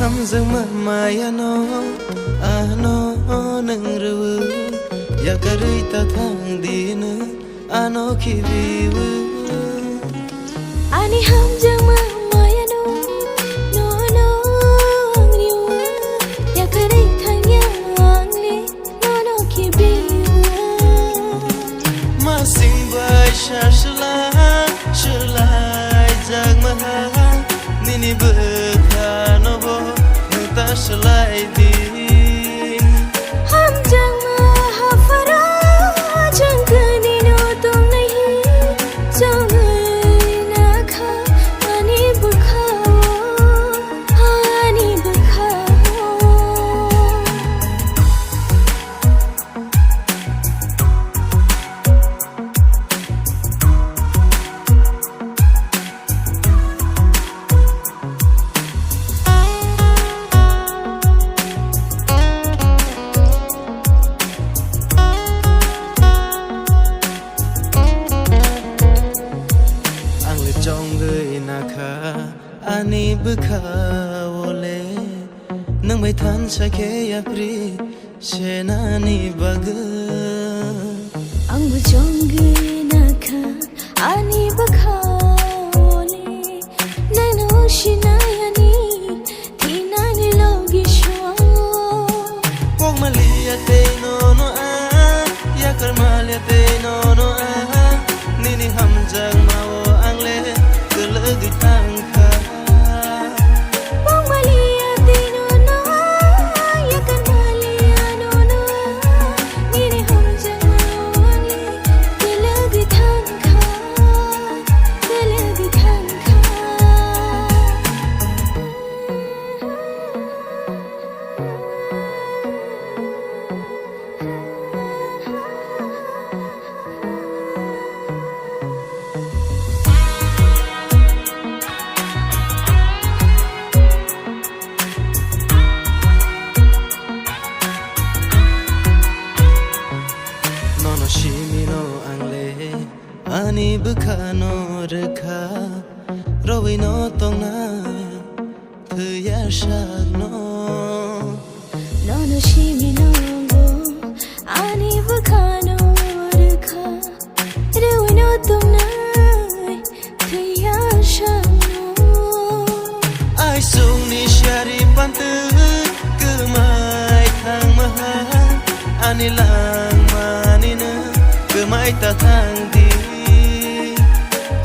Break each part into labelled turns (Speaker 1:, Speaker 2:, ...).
Speaker 1: hamzang maya no ano nang rewu ya karai ta thang din ano khibiwu
Speaker 2: ani hamzang maya no no no angriwu ya karai thang yang le no no khibiwu
Speaker 1: ma sing bai sha shlai jag maha nini bukha no bo ta shlai din
Speaker 2: hamzang hafara jangani no tum nahi jangai na kha ani bukha
Speaker 1: ani bukha ole nang mai than sake ya pri shena ni bag
Speaker 2: ang bujongge na kha ani bukha ole nang no shinaya ni thina ni logi shwa
Speaker 1: kok malia te no no a ya kar malia te no no a nini hamjang mao ang le kele di thang shimino angle ani bukha no rekha rowi no tongna thuya shak no
Speaker 2: no shimino go ani bukha no rekha rowi no tongna thuya shak no
Speaker 1: ai sung ni shari pantu kumai thang maha ani lang mai ta thang di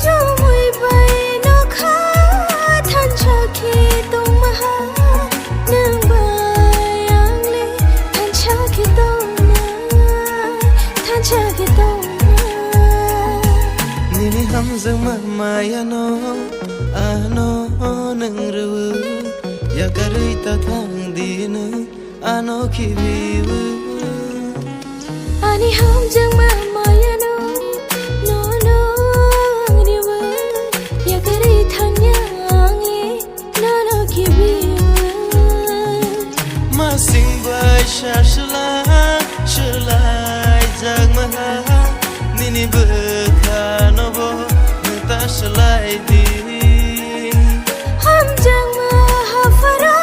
Speaker 2: jo mui bai no kha than cha ke tong maha nang bai ang le than cha ke tong
Speaker 1: nini hamzang maya no ano nang rewu ya karai ta thang din ano khibiwu
Speaker 2: ani hamzang maya no no no angriwu ya karai thang yang le no no khibiwu
Speaker 1: ma sing bai sha shlai jag maha nini bukha no bo ta shlai din
Speaker 2: hamzang hafara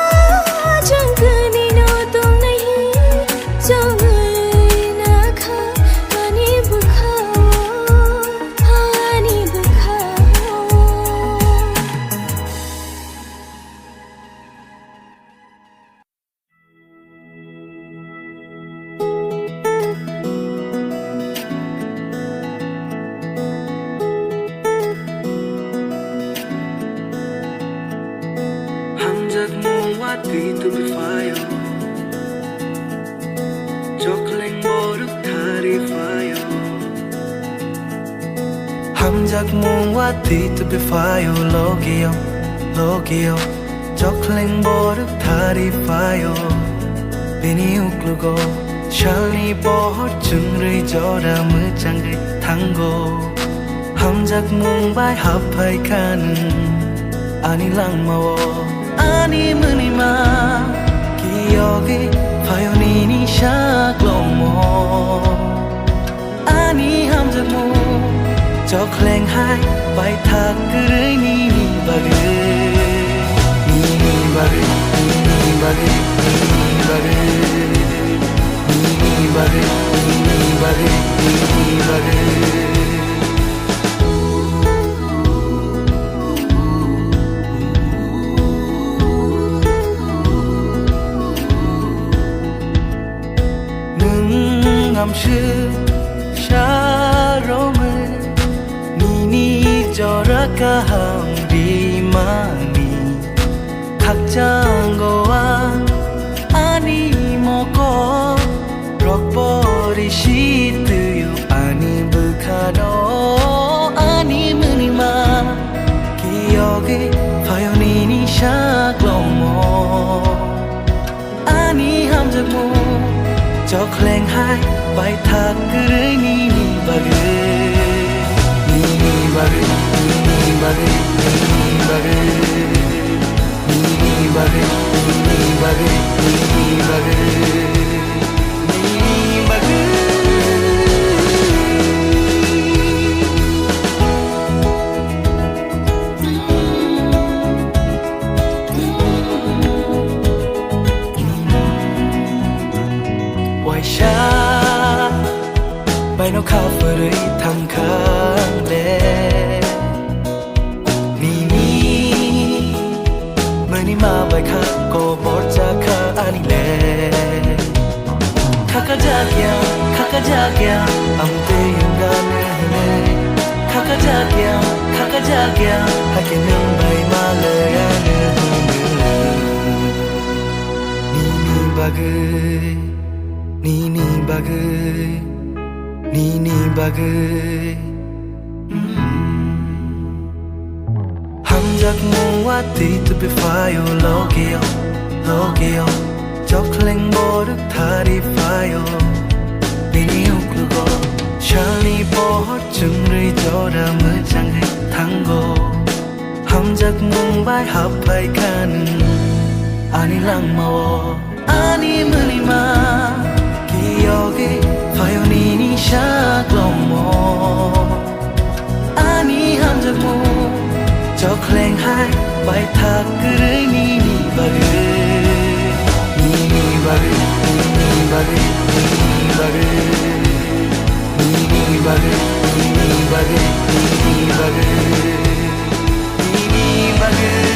Speaker 2: jangani no tum nahi jangai na kha ani bukha
Speaker 1: to be fire chokling boruk thari fire ham jak mong wati to be fire logio chokling boruk thari fire bini uklugo shalni bahut chungri joda mu changri thango ham jak mong bai hapai kan ani lang mawo ani munima kiyogi fayoni ni shaklomo ani hamjamu chokleng hai bai thak gurei ni bagre 샤롬을 니니 저라까 함리마니 각장거와 아니 먹고 럭버리 시트유 아니 부카노 아니 무니마 기억이 파요니니 샤글로모 아니 함작모 cho khleng hai bài thác cười ni ni bagı ni ni bagı ni ni bagı ni ni bagı ni ni bagı ni ni bagı ni ni bagı ni ni bagı bài nó khá phơi thằng khang lệ ni ni mới ni mà bài khá có bỏ ra khá anh lệ khá ja kya am te yung ga ne khá ja kya hai cái nương bài mà lời anh ni ni bagı Nini bagay Hamjak mong wati to be fayo Logeo Chok leng boruk thari fayo Bini uklugo Shani bohot chungri joda mujangri tango Hamjak mong bai hapai kan Ani lang mawo Ani mulima Kiyogi fayo nini 샤글로모 아니 함작모 저 클랭 하이 바이 탁그르 니니 바그 니니 바그 니니 바그 니니 바그 니니 바그 니니 바그 니니 바그 니니 바그 니니 바그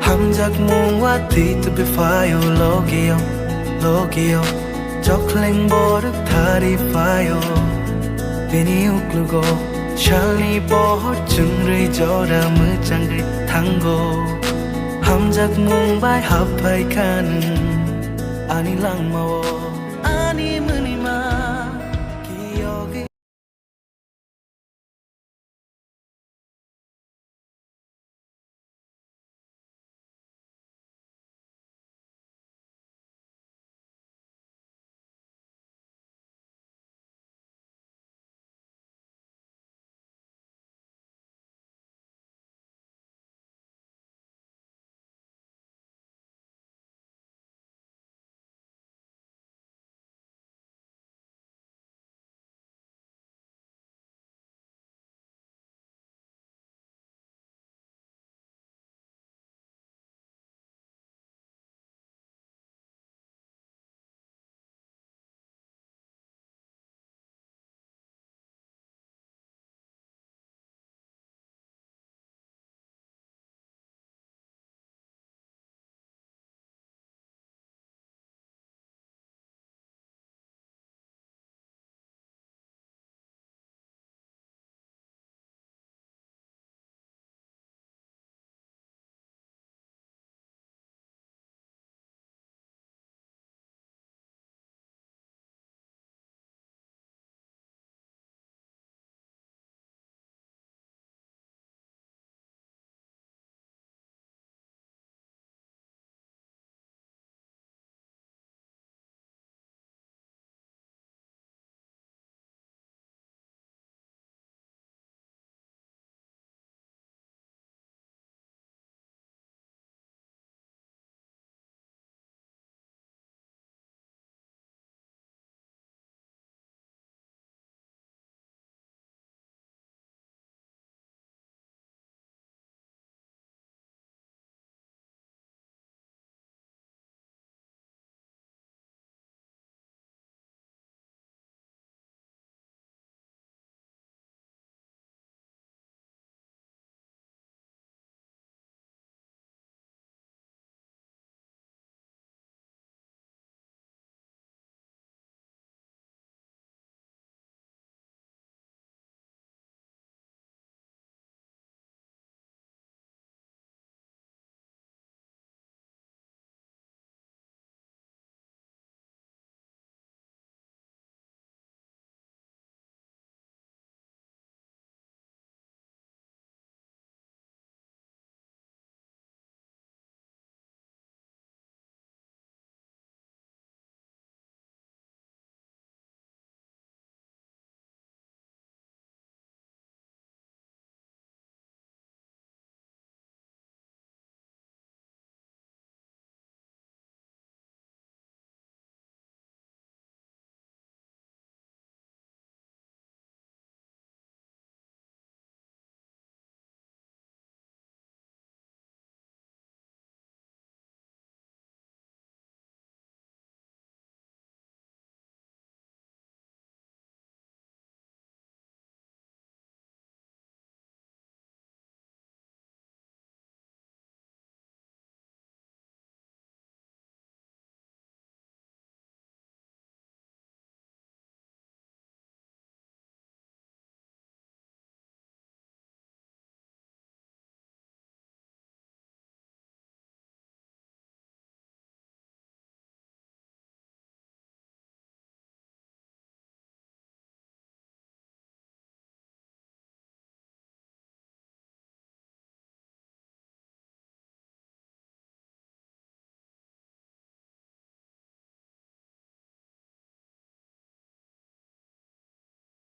Speaker 1: Hamjak mong wati to be fayo Logeo Chok leng boruk thari fayo Bini uklugo Shalni bohot chungri joda mujangri tango Hamjak mong bai hapai kan Ani lang mawo